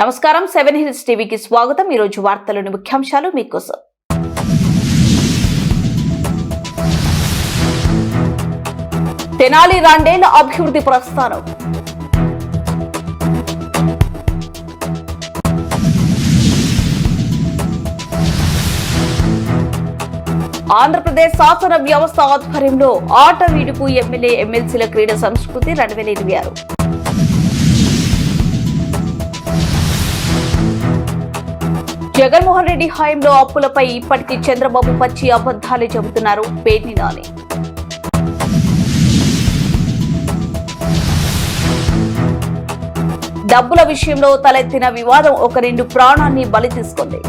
నమస్కారం 7 హిల్స్ టీవీకి స్వాగతం। ఈ రోజు వార్తలోని ముఖ్యాంశాలు మీకోసం। తెనాలి రాండేల అభివృద్ధి ప్రస్థానం। ఆంధ్రప్రదేశ్ శాసన వ్యవస్థ ఆధ్వర్యంలో ఆట వీడుపు ఎమ్మెల్యే ఎమ్మెల్సీల క్రీడా సంస్కృతి 2026। జగన్మోహన్ రెడ్డి హయాంలో అప్పులపై ఇప్పటికీ చంద్రబాబు పచ్చి అబద్ధాలే చెబుతున్నారు పేర్ని నాని। డబ్బుల విషయంలో తలెత్తిన వివాదం ఒక 2 ప్రాణాన్ని బలి తీసుకుంది।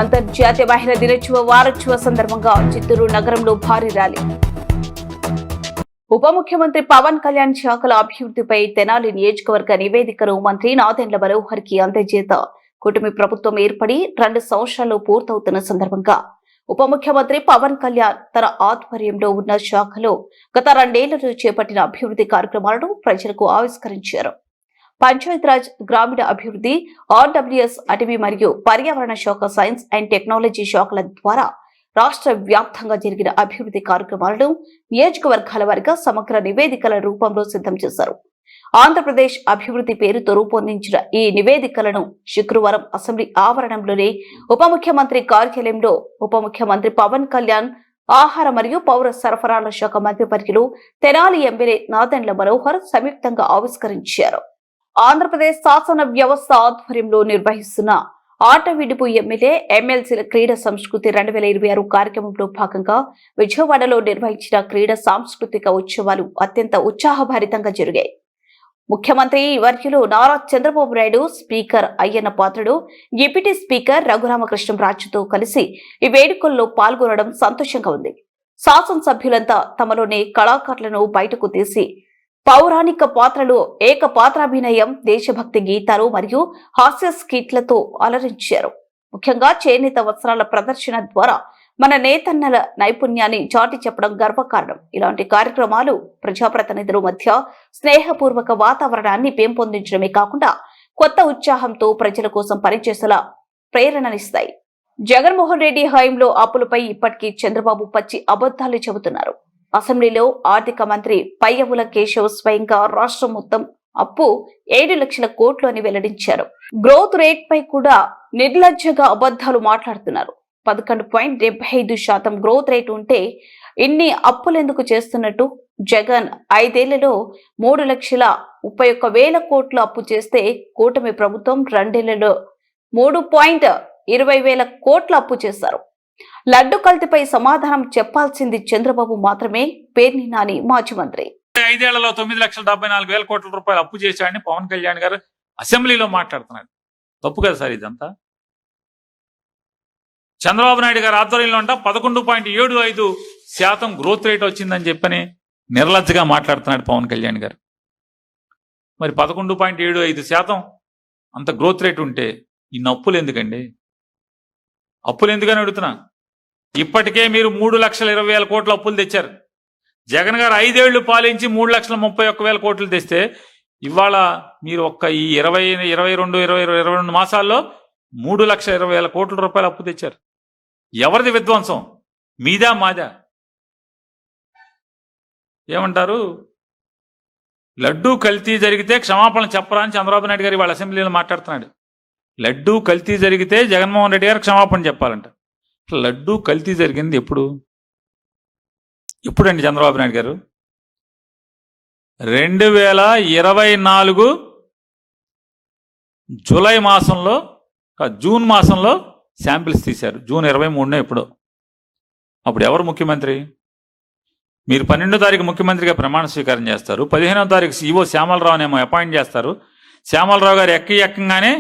అంతర్జాతీయ మహిళా దినోత్సవ వారోత్సవ సందర్భంగా చిత్తూరు నగరంలో భారీ ర్యాలీ। ఉప ముఖ్యమంత్రి పవన్ కళ్యాణ్ శాఖల అభివృద్ధిపై తెనాలి నియోజకవర్గ నివేదికను మంత్రి నాదెండ్ల మనోహర్ కి అందజేత కూటమి ప్రభుత్వం ఏర్పడి 2 సంవత్సరాలు పూర్తవుతున్న సందర్భంగా ఉప ముఖ్యమంత్రి పవన్ కళ్యాణ్ తన ఆధ్వర్యంలో ఉన్న శాఖలో గత 2 ఏళ్లలో చేపట్టిన అభివృద్ధి కార్యక్రమాలను ప్రజలకు ఆవిష్కరించారు। పంచాయతీరాజ్, గ్రామీణ అభివృద్ధి, ఆర్డబ్ల్యూఎస్, అటవీ మరియు పర్యావరణ శాఖ, సైన్స్ అండ్ టెక్నాలజీ శాఖల ద్వారా రాష్ట్ర వ్యాప్తంగా జరిగిన అభివృద్ధి కార్యక్రమాలను నియోజకవర్గాల వారీగా సమగ్ర నివేదికల రూపంలో సిద్ధం చేశారు। ఆంధ్రప్రదేశ్ అభివృద్ధి పేరుతో రూపొందించిన ఈ నివేదికలను శుక్రవారం అసెంబ్లీ ఆవరణంలోనే ఉప ముఖ్యమంత్రి కార్యాలయంలో ఉప ముఖ్యమంత్రి పవన్ కళ్యాణ్, ఆహార మరియు పౌర సరఫరాల శాఖ మంత్రివర్యులు తెనాలి ఎమ్మెల్యే నాదెండ్ల మనోహర్ సంయుక్తంగా ఆవిష్కరించారు। ఆంధ్రప్రదేశ్ శాసన వ్యవస్థ ఆధ్వర్యంలో నిర్వహిస్తున్న ఆట విడుపు ఎమ్మెల్యే ఎమ్మెల్సీల క్రీడా సంస్కృతి 2026 కార్యక్రమంలో భాగంగా విజయవాడలో నిర్వహించిన క్రీడా సాంస్కృతిక ఉత్సవాలు అత్యంత ఉత్సాహభరితంగా జరిగాయి। ముఖ్యమంత్రి వర్యులు Nara Chandrababu Naidu, speaker Ayyanna Patrudu, deputy speaker రఘురామకృష్ణంరాజుతో కలిసి ఈ వేడుకల్లో పాల్గొనడం సంతోషంగా ఉంది। శాసనసభ్యులంతా తమలోని కళాకారులను బయటకు తీసి పౌరాణిక పాత్రలు, ఏకపాత్రాభినయం, దేశభక్తి గీతాలు మరియు హాస్య స్కిట్లతో అలరించారు। ముఖ్యంగా చేనేత వస్త్రాల ప్రదర్శన ద్వారా మన నేతన్నల నైపుణ్యాన్ని చాటి చెప్పడం గర్వకారణం। ఇలాంటి కార్యక్రమాలు ప్రజాప్రతినిధుల మధ్య స్నేహపూర్వక వాతావరణాన్ని పెంపొందించడమే కాకుండా కొత్త ఉత్సాహంతో ప్రజల కోసం పనిచేసేలా ప్రేరణనిస్తాయి। జగన్మోహన్ రెడ్డి హయాంలో అప్పులపై ఇప్పటికీ చంద్రబాబు పచ్చి అబద్ధాలు చెబుతున్నారు। అసెంబ్లీలో ఆర్థిక మంత్రి పయ్యవుల కేశవ్ స్వయంగా రాష్ట్రం మొత్తం అప్పు 7 లక్షల కోట్లు అని వెల్లడించారు। గ్రోత్ రేట్ పై కూడా నిర్లజ్జగా అబద్ధాలు మాట్లాడుతున్నారు। 11.75% గ్రోత్ రేట్ ఉంటే ఇన్ని అప్పులెందుకు చేస్తున్నట్టు? జగన్ 5 ఏళ్లలో 3,31,000 కోట్లు అప్పు చేస్తే కూటమి ప్రభుత్వం 2 ఏళ్లలో 3,20,000 కోట్ల అప్పు చేశారు। లడ్డు కల్తీపై సమాధానం చెప్పాల్సింది చంద్రబాబు మాత్రమే పేర్ని నాని మాజీ మంత్రి। 5 ఏళ్లలో 9,74,000 కోట్ల రూపాయలు అప్పు చేశాడని పవన్ కళ్యాణ్ గారు అసెంబ్లీలో మాట్లాడుతున్నాడు। తప్పు కదా సార్ ఇదంతా? చంద్రబాబు నాయుడు గారు ఆధ్వర్యంలో అంట 11.75% గ్రోత్ రేట్ వచ్చిందని చెప్పని నిర్లజ్జగా మాట్లాడుతున్నాడు పవన్ కళ్యాణ్ గారు। మరి 11.75% అంత గ్రోత్ రేట్ ఉంటే ఇన్ని అప్పులు ఎందుకండి? అప్పులు ఎందుకని అడుగుతున్నా? ఇప్పటికే మీరు 3,20,000 కోట్ల అప్పులు తెచ్చారు। జగన్ గారు 5 ఏళ్లు పాలించి 3,31,000 కోట్లు తెస్తే ఇవాళ మీరు ఒక్క ఈ 22 మాసాల్లో 3,20,000 కోట్ల రూపాయలు అప్పు తెచ్చారు। ఎవరిది విధ్వంసం? మీదా మాదా? ఏమంటారు? లడ్డూ కల్తీ జరిగితే క్షమాపణ చెప్పరా అని చంద్రబాబు నాయుడు గారు వాళ్ళ అసెంబ్లీలో మాట్లాడుతున్నాడు। లడ్డూ కల్తీ జరిగితే జగన్మోహన్ రెడ్డి గారు క్షమాపణ చెప్పాలంట। లడ్డూ కల్తీ జరిగింది ఎప్పుడండి చంద్రబాబు నాయుడు గారు? 2024 జూలై మాసంలో, జూన్ మాసంలో శాంపిల్స్ తీశారు। జూన్ 23 ఎప్పుడో। అప్పుడు ఎవరు ముఖ్యమంత్రి? మీరు 12వ తారీఖు ముఖ్యమంత్రిగా ప్రమాణ స్వీకారం చేస్తారు। 15వ తారీఖు ఈవో శ్యామలరావునేమో అపాయింట్ చేస్తారు। శ్యామలరావు గారు ఎక్కంగానే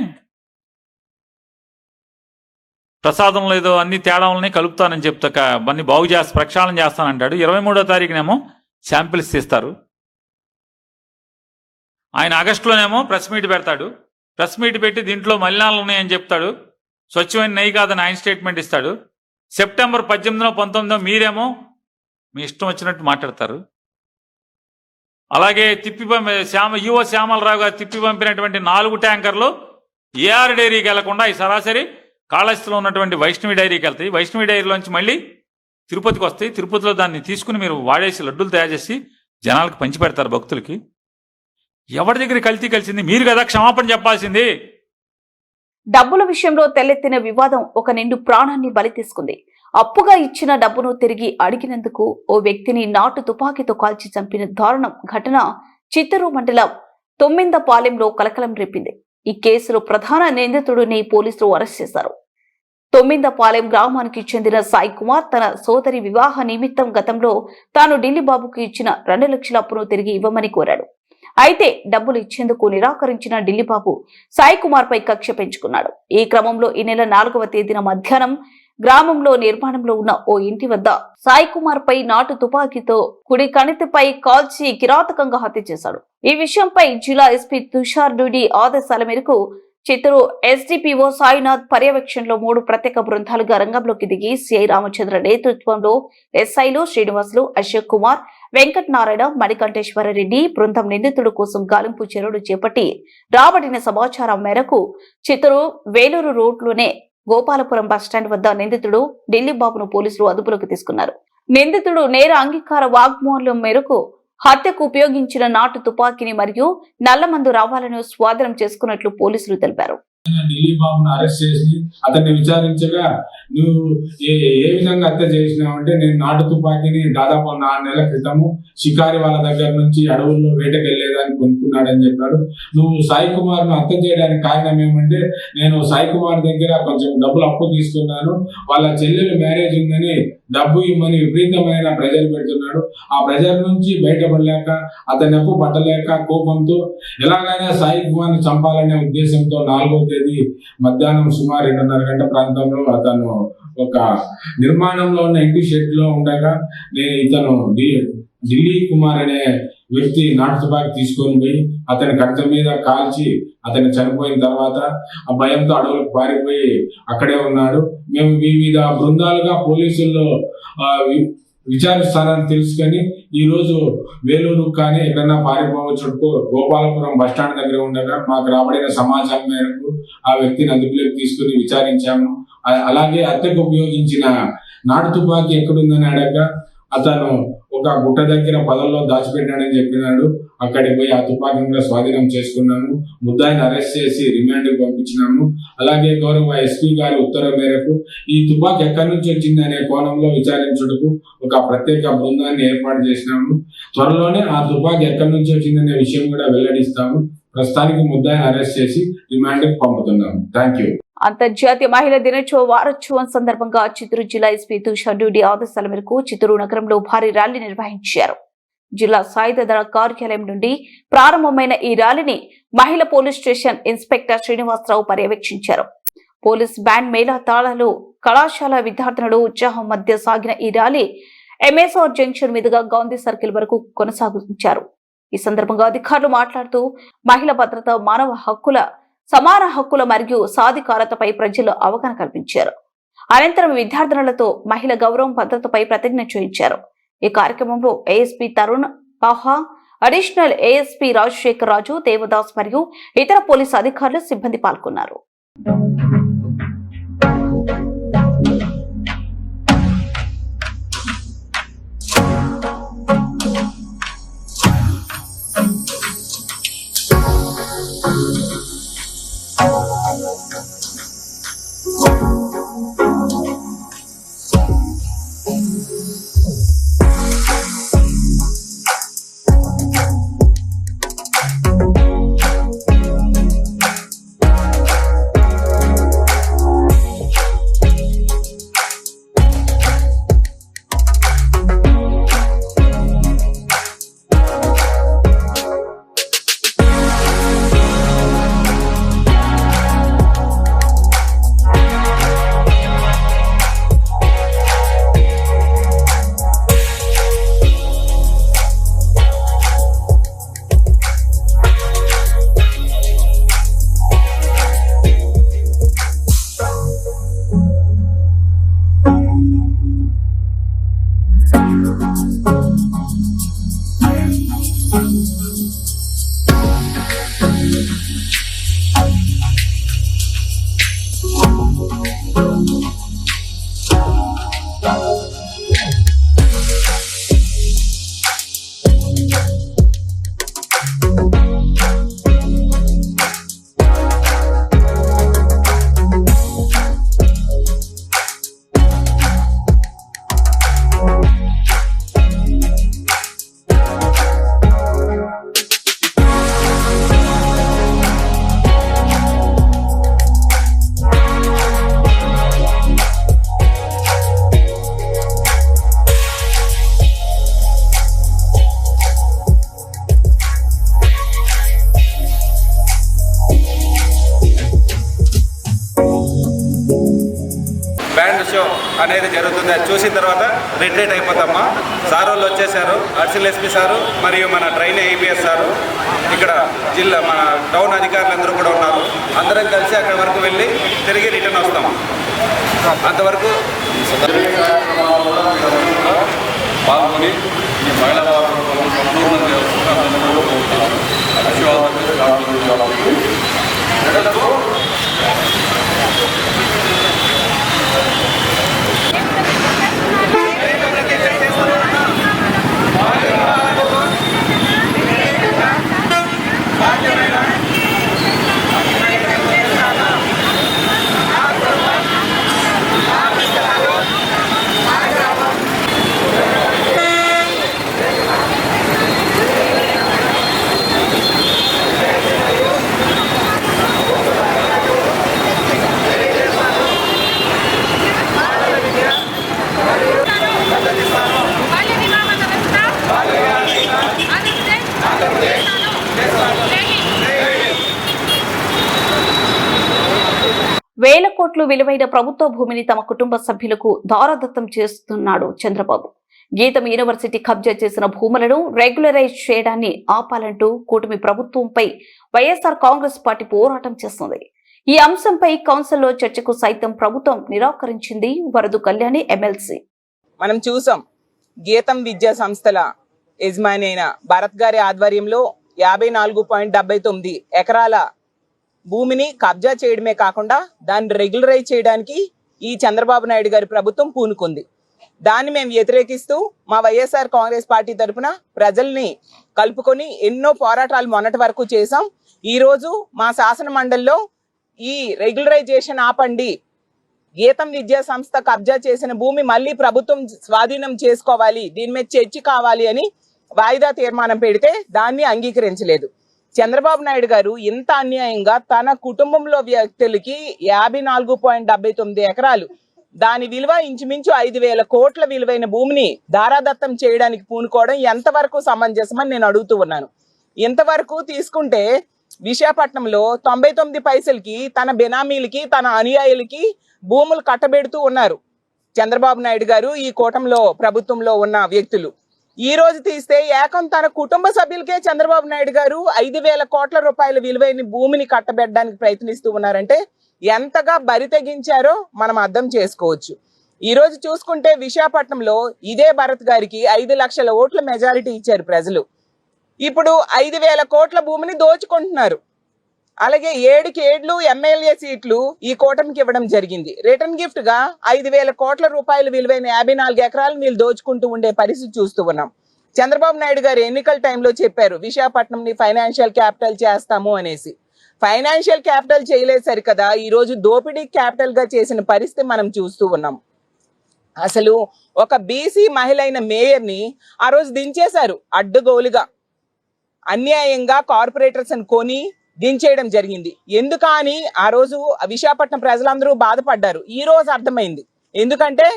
ప్రసాదంలో ఏదో అన్ని తేడాలని కలుపుతానని చెప్తా అన్ని బాగు ప్రక్షాళన చేస్తానంటాడు। 23వ తారీఖునేమో శాంపిల్స్ తీస్తారు। ఆయన ఆగస్టులోనేమో ప్రెస్ మీట్ పెడతాడు। ప్రెస్ మీట్ పెట్టి దీంట్లో మలినాలు ఉన్నాయని చెప్తాడు। స్వచ్ఛమైన నెయ్యి కాదని ఆయన స్టేట్మెంట్ ఇస్తాడు। సెప్టెంబర్ 18, 19 మీరేమో మీ ఇష్టం వచ్చినట్టు మాట్లాడతారు. అలాగే ఈవో శ్యామలరావు గారు తిప్పి పంపినటువంటి 4 ట్యాంకర్లు ఏఆర్ డైరీకి వెళ్లకుండా ఈ సరాసరి కాళహస్తిలో ఉన్నటువంటి వైష్ణవి డైరీకి వెళ్తాయి. వైష్ణవి డైరీలోంచి మళ్ళీ తిరుపతికి వస్తాయి. తిరుపతిలో దాన్ని తీసుకుని మీరు వాడేసి లడ్డూలు తయారు చేసి జనాలకు పంచిపెడతారు భక్తులకి. ఎవరి దగ్గర కల్తీ కలిసింది? మీరు కదా క్షమాపణ చెప్పాల్సింది. డబ్బుల విషయంలో తెల్లెత్తిన వివాదం ఒక నిండు ప్రాణాన్ని బలి తీసుకుంది. అప్పుగా ఇచ్చిన డబ్బును తిరిగి అడిగినందుకు ఓ వ్యక్తిని నాటు తుపాకీతో కాల్చి చంపిన దారుణం ఘటన చిత్తూరు మండలం తొమ్మిందపాలెంలో కలకలం రేపింది. ఈ కేసులో ప్రధాన నిందితుడిని పోలీసులు అరెస్ట్ చేశారు. తొమ్మిందపాలెం గ్రామానికి చెందిన సాయి కుమార్ తన సోదరి వివాహ నిమిత్తం గతంలో తాను ఢిల్లీ బాబుకు ఇచ్చిన 2 లక్షల అప్పును తిరిగి ఇవ్వమని కోరాడు. అయితే డబ్బులు ఇచ్చేందుకు నిరాకరించిన ఢిల్లీ బాబు సాయి కుమార్ పై కక్ష పెంచుకున్నాడు. ఈ క్రమంలో ఈ నెల 4వ తేదీన మధ్యాహ్నం గ్రామంలో నిర్మాణంలో ఉన్న ఓ ఇంటి వద్ద సాయి కుమార్ పై నాటు తుపాకీతో కుడి కణితిపై కాల్చి కిరాతకంగా హత్య చేశాడు. ఈ విషయంపై జిల్లా ఎస్పీ తుషార్ డూడి ఆదేశాల మేరకు చిత్తూరు ఎస్డిపిఓ సాయినాథ్ పర్యవేక్షణలో 3 ప్రత్యేక బృందాలుగా రంగంలోకి దిగి సిఐ రామచంద్ర నేతృత్వంలో ఎస్ఐలు శ్రీనివాసులు, అశోక్ కుమార్, వెంకట నారాయణ, మణికంఠేశ్వరరెడ్డి బృందం నిందితుడు కోసం గాలింపు చర్యలు చేపట్టి రాబడిన సమాచారం మేరకు చిత్తూరు వేలూరు రోడ్లోనే గోపాలపురం బస్టాండ్ వద్ద నిందితుడు ఢిల్లీ బాబును పోలీసులు అదుపులోకి తీసుకున్నారు. నిందితుడు నేర అంగీకార వాగ్మూలం మేరకు హత్యకు ఉపయోగించిన నాటు తుపాకీని మరియు నల్లమందు రావాలను స్వాధీనం చేసుకున్నట్లు పోలీసులు తెలిపారు. ఢిల్లీ బాబును అరెస్ట్ చేసి అతన్ని విచారించగా నువ్వు ఏ విధంగా హత్య చేసినావు అంటే, నేను నాటు తుపాకీని దాదాపు 4 నెలల క్రితము షికారి వాళ్ళ దగ్గర నుంచి అడవుల్లో వేటకెళ్లేదని కొనుక్కున్నాడని చెప్పాడు. నువ్వు సాయి కుమార్ ను హత్య చేయడానికి కారణం ఏమంటే, నేను సాయి కుమార్ దగ్గర కొంచెం డబ్బులు అప్పు తీసుకున్నాను, వాళ్ళ చెల్లెలు మ్యారేజ్ ఉందని డబ్బు ఇమ్మని విపరీతమైన ప్రెజర్ పెడుతున్నాడు. ఆ ప్రెజర్ నుంచి బయటపడలేక అతని అప్పు పట్టలేక కోపంతో ఎలాగైనా సాయి కుమార్ ని చంపాలనే ఉద్దేశంతో 4వ తేదీ మధ్యాహ్నం సుమారు 2:30 గంటల ప్రాంతంలో అతను ఒక నిర్మాణంలో ఉన్న ఇంటి షెడ్ లో ఉండగా ఇతను ఢిల్లీ కుమార్ అనే వ్యక్తి నాటు తుపాకీ తీసుకొని పోయి అతని కట్ట మీద కాల్చి అతను చనిపోయిన తర్వాత ఆ భయంతో అడవులకు పారిపోయి అక్కడే ఉన్నాడు. మేము వివిధ బృందాలుగా పోలీసుల్లో విచారిస్తారని తెలుసుకొని ఈ రోజు వేలూరు కానీ ఎక్కడన్నా పారిపోవచ్చు గోపాలపురం బస్టాండ్ దగ్గర ఉండగా మాకు రాబడిన సమాచారం మేరకు ఆ వ్యక్తిని అదుపులోకి తీసుకుని విచారించాము. అలాగే హత్యకు ఉపయోగించిన నాటు తుపాకీ ఎక్కడుందని అడగగా అతను ఒక గుట్ట దగ్గర పొదల్లో దాచిపెట్టాడని చెప్పినాడు. అక్కడికి పోయి ఆ తుపాకీని స్వాధీనం చేసుకున్నాము. ముద్దాయిని అరెస్ట్ చేసి రిమాండ్ కు పంపించినాము. అలాగే గౌరవ ఎస్పీ గారి ఉత్తర్వు మేరకు ఈ తుపాకీ ఎక్కడి నుంచి వచ్చింది అనే కోణంలో విచారించుటకు ఒక ప్రత్యేక బృందాన్ని ఏర్పాటు చేసినాము. త్వరలోనే ఆ తుపాకీ ఎక్కడి నుంచి వచ్చిందనే విషయం కూడా వెల్లడిస్తాము. ప్రస్తుతానికి ముద్దాయిని అరెస్ట్ చేసి రిమాండ్ కు పంపుతున్నాము. Thank you. అంతర్జాతీయ మహిళా దినోత్సవ వారోత్సవం సందర్భంగా చిత్తూరు జిల్లా ఎస్పీ తుషార్ డ్యూటీ ఆదేశాల మేరకు చిత్తూరు నగరంలో భారీ ర్యాలీ నిర్వహించారు. జిల్లా సాయుధ దళ కార్యాలయం నుండి ప్రారంభమైన ఈ ర్యాలీని మహిళా పోలీస్ స్టేషన్ ఇన్స్పెక్టర్ శ్రీనివాసరావు పర్యవేక్షించారు. పోలీస్ బ్యాండ్ మేళా తాళాలు, కళాశాల విద్యార్థినులు ఉత్సాహం మధ్య సాగిన ఈ ర్యాలీ ఎంఎస్ఆర్ జంక్షన్ మీదుగా గాంధీ సర్కిల్ వరకు కొనసాగించారు. ఈ సందర్భంగా అధికారులు మాట్లాడుతూ మహిళా భద్రత, మానవ హక్కుల, సమాన హక్కుల మరియు సాధికారతపై ప్రజల్లో అవగాహన కల్పించారు. అనంతరం విద్యార్థినులతో మహిళా గౌరవం, భద్రతపై ప్రతిజ్ఞ చేయించారు. ఈ కార్యక్రమంలో ASP Tarun Paha, additional ASP Rajasekhar Raju, Devadas మరియు ఇతర పోలీసు అధికారులు, సిబ్బంది పాల్గొన్నారు. జరుగుతుంది. అది చూసిన తర్వాత రిట్రీట్ అయిపోతామా. సార్ వాళ్ళు వచ్చేసారు, అడిషనల్ ఎస్పీ సారు మరియు మన ట్రైన్ ఐపీఎస్ సారు, ఇక్కడ జిల్లా మన టౌన్ అధికారులందరూ కూడా ఉన్నారు. అందరం కలిసి అక్కడి వరకు వెళ్ళి తిరిగి రిటర్న్ వస్తాము. అంతవరకు పాల్గొని ఈ మహిళా వేల కోట్లు విలువైన ప్రభుత్వ భూమిని తమ కుటుంబ సభ్యులకు దారాదత్తం చేస్తున్నాడు చంద్రబాబు. గీతం యూనివర్సిటీ కబ్జా చేసిన భూములను రెగ్యులరైజ్ చేయడాన్ని ఆపాలంటూ కూటమి ప్రభుత్వంపై వైఎస్ఆర్ కాంగ్రెస్ పార్టీ పోరాటం చేస్తుంది. ఈ అంశంపై కౌన్సిల్లో చర్చకు సైతం ప్రభుత్వం నిరాకరించింది. వరదు కళ్యాణి ఎమ్మెల్సీ. మనం చూసాం, గీతం విద్యా సంస్థల యజమాని అయిన భరత్ గారి ఆధ్వర్యంలో 54.79 ఎకరాల భూమిని కబ్జా చేయడమే కాకుండా దాన్ని రెగ్యులరైజ్ చేయడానికి ఈ చంద్రబాబు నాయుడు గారి ప్రభుత్వం పూనుకుంది. దాన్ని మేము వ్యతిరేకిస్తూ మా వైఎస్ఆర్ కాంగ్రెస్ పార్టీ తరఫున ప్రజల్ని కలుపుకొని ఎన్నో పోరాటాలు మొన్నటి వరకు చేశాం. ఈరోజు మా శాసన మండలిలో ఈ రెగ్యులరైజేషన్ ఆపండి, గీతం విద్యా సంస్థ కబ్జా చేసిన భూమి మళ్ళీ ప్రభుత్వం స్వాధీనం చేసుకోవాలి, దీని మీద చర్చ కావాలి అని వాయిదా తీర్మానం పెడితే దాన్ని అంగీకరించలేదు. చంద్రబాబు నాయుడు గారు ఇంత అన్యాయంగా తన కుటుంబంలో వ్యక్తులకి 54.79 ఎకరాలు, దాని విలువ ఇంచుమించు 5,000 కోట్ల విలువైన భూమిని దారాదత్తం చేయడానికి పూనుకోవడం ఎంతవరకు సమంజసమని నేను అడుగుతూ ఉన్నాను. ఇంతవరకు తీసుకుంటే విశాఖపట్నంలో 99 పైసలకి తన బెనామీలకి తన అనుయాయులకి భూములు కట్టబెడుతూ ఉన్నారు చంద్రబాబు నాయుడు గారు, ఈ కూటమిలో ప్రభుత్వంలో ఉన్న వ్యక్తులు. ఈ రోజు తీస్తే ఏకం తన కుటుంబ సభ్యులకే చంద్రబాబు నాయుడు గారు 5,000 కోట్ల రూపాయల విలువైన భూమిని కట్టబెట్టడానికి ప్రయత్నిస్తూ ఉన్నారంటే ఎంతగా బరి తెగించారో మనం అర్థం చేసుకోవచ్చు. ఈ రోజు చూసుకుంటే విశాఖపట్నంలో ఇదే భరత్ గారికి 5 లక్షల ఓట్ల మెజారిటీ ఇచ్చారు ప్రజలు. ఇప్పుడు 5,000 కోట్ల భూమిని దోచుకుంటున్నారు. అలాగే 7 ఎమ్మెల్యే సీట్లు ఈ కూటమికి ఇవ్వడం జరిగింది. రిటర్న్ గిఫ్ట్ గా 5,000 కోట్ల రూపాయల విలువైన 54 ఎకరాలు వీళ్ళు దోచుకుంటూ ఉండే పరిస్థితి చూస్తూ ఉన్నాం. చంద్రబాబు నాయుడు గారు ఎన్నికల టైంలో చెప్పారు విశాఖపట్నంని ఫైనాన్షియల్ క్యాపిటల్ చేస్తాము అనేసి. ఫైనాన్షియల్ క్యాపిటల్ చేయలేదు సరికదా, ఈ రోజు దోపిడీ క్యాపిటల్ గా చేసిన పరిస్థితి మనం చూస్తూ ఉన్నాం. అసలు ఒక బీసీ మహిళ అయిన మేయర్ ని ఆ రోజు దించేశారు అడ్డగోలుగా, అన్యాయంగా కార్పొరేటర్స్ అని కొని దించేయడం జరిగింది. ఎందుకని ఆ రోజు విశాఖపట్నం ప్రజలందరూ బాధపడ్డారు. ఈ రోజు అర్థమైంది. ఎందుకంటే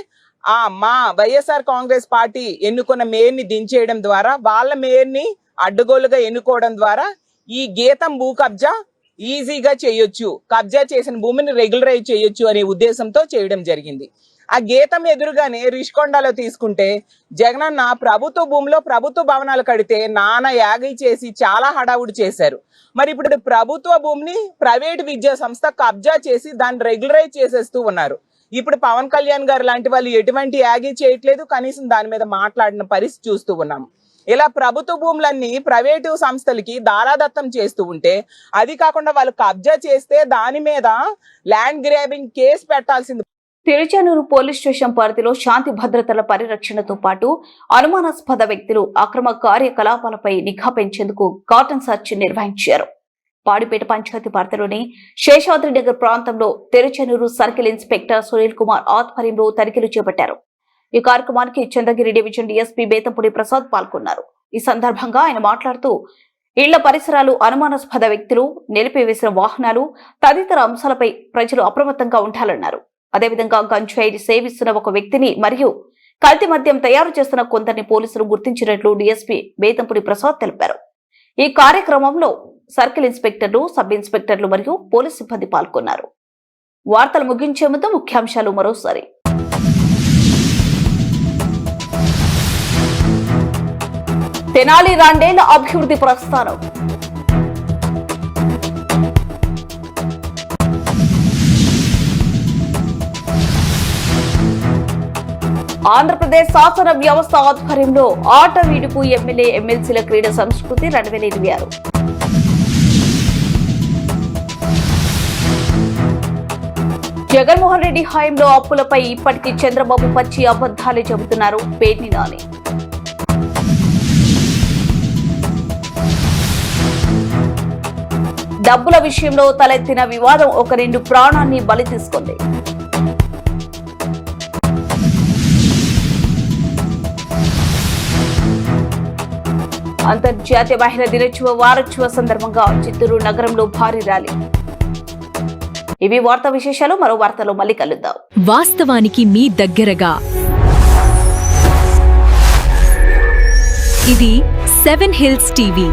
మా వైఎస్ఆర్ కాంగ్రెస్ పార్టీ ఎన్నుకున్న మేయర్ని దించేయడం ద్వారా, వాళ్ళ మేయర్ని అడ్డగోలుగా ఎన్నుకోవడం ద్వారా ఈ గీతం భూ కబ్జా ఈజీగా చేయొచ్చు, కబ్జా చేసిన భూమిని రెగ్యులరైజ్ చేయొచ్చు అనే ఉద్దేశంతో చేయడం జరిగింది. ఆ గీతం ఎదురుగానే రిషికొండలో తీసుకుంటే జగనన్న ప్రభుత్వ భూమిలో ప్రభుత్వ భవనాలు కడితే నానా యాగీ చేసి చాలా హడావుడి చేశారు. మరి ఇప్పుడు ప్రభుత్వ భూమిని ప్రైవేట్ విద్యా సంస్థ కబ్జా చేసి దాన్ని రెగ్యులరైజ్ చేసేస్తూ ఉన్నారు. ఇప్పుడు పవన్ కళ్యాణ్ గారు లాంటి వాళ్ళు ఎటువంటి యాగీ చేయట్లేదు, కనీసం దాని మీద మాట్లాడిన పరిస్థితి చూస్తూ ఉన్నాం. ఇలా ప్రభుత్వ భూములన్నీ ప్రైవేటు సంస్థలకి దారాదత్తం చేస్తూ ఉంటే, అది కాకుండా వాళ్ళు కబ్జా చేస్తే దాని మీద ల్యాండ్ గ్రాబింగ్ కేసు పెట్టాల్సింది. తిరుచానూరు పోలీస్ స్టేషన్ పరిధిలో శాంతి భద్రతల పరిరక్షణతో పాటు అనుమానాస్పద వ్యక్తులు అక్రమ కార్యకలాపాలపై నిఘా పెంచేందుకు కార్డన్ సెర్చ్ నిర్వహించారు. పాడిపేట పంచాయతీ పరిధిలోని శేషాద్రి నగర్ ప్రాంతంలో తిరుచానూరు సర్కిల్ ఇన్స్పెక్టర్ సునీల్ కుమార్ ఆధ్వర్యంలో తనిఖీలు చేపట్టారు. ఈ కార్యక్రమానికి చంద్రగిరి డివిజన్ డీఎస్పీ బేతంపూడి ప్రసాద్ పాల్గొన్నారు. ఈ సందర్భంగా ఆయన మాట్లాడుతూ ఇళ్ల పరిసరాలు, అనుమానాస్పద వ్యక్తులు, నిలిపివేసిన వాహనాలు తదితర అంశాలపై ప్రజలు అప్రమత్తంగా ఉండాలన్నారు. అదేవిధంగా గంజాయి సేవిస్తున్న ఒక వ్యక్తిని మరియు కల్తీ మద్యం తయారు చేస్తున్న కొందరిని పోలీసులు గుర్తించినట్లు డీఎస్పీ బేతంపూడి ప్రసాద్ తెలిపారు. ఈ కార్యక్రమంలో సర్కిల్ ఇన్స్పెక్టర్లు, సబ్ ఇన్స్పెక్టర్లు మరియు పోలీసు సిబ్బంది పాల్గొన్నారు. వార్తలు ముగించే ముందు ముఖ్యాంశాలు మరోసారి. తెనాలి రెండేళ్ల అభివృద్ధి ప్రస్థానం. ఆంధ్రప్రదేశ్ శాసన వ్యవస్థ ఆధ్వర్యంలో ఆట విడుపు ఎమ్మెల్యే ఎమ్మెల్సీల క్రీడా సంస్కృతి 2026. జగన్మోహన్ రెడ్డి హయాంలో అప్పులపై ఇప్పటికీ చంద్రబాబు పచ్చి అబద్ధాలే చెబుతున్నారు పేర్ని నాని. డబ్బుల విషయంలో తలెత్తిన వివాదం ఒక 2 ప్రాణాన్ని బలి తీసుకుంది. అంతర్జాతీయ మహిళా దినోత్సవ వారోత్సవ సందర్భంగా చిత్తూరు నగరంలో భారీ ర్యాలీ. ఇవి వార్తా విశేషాలు. మరో వార్తలో మళ్ళీ కలుద్దాం. వాస్తవానికి మీ దగ్గరగా ఇది 7 హిల్స్ టీవీ.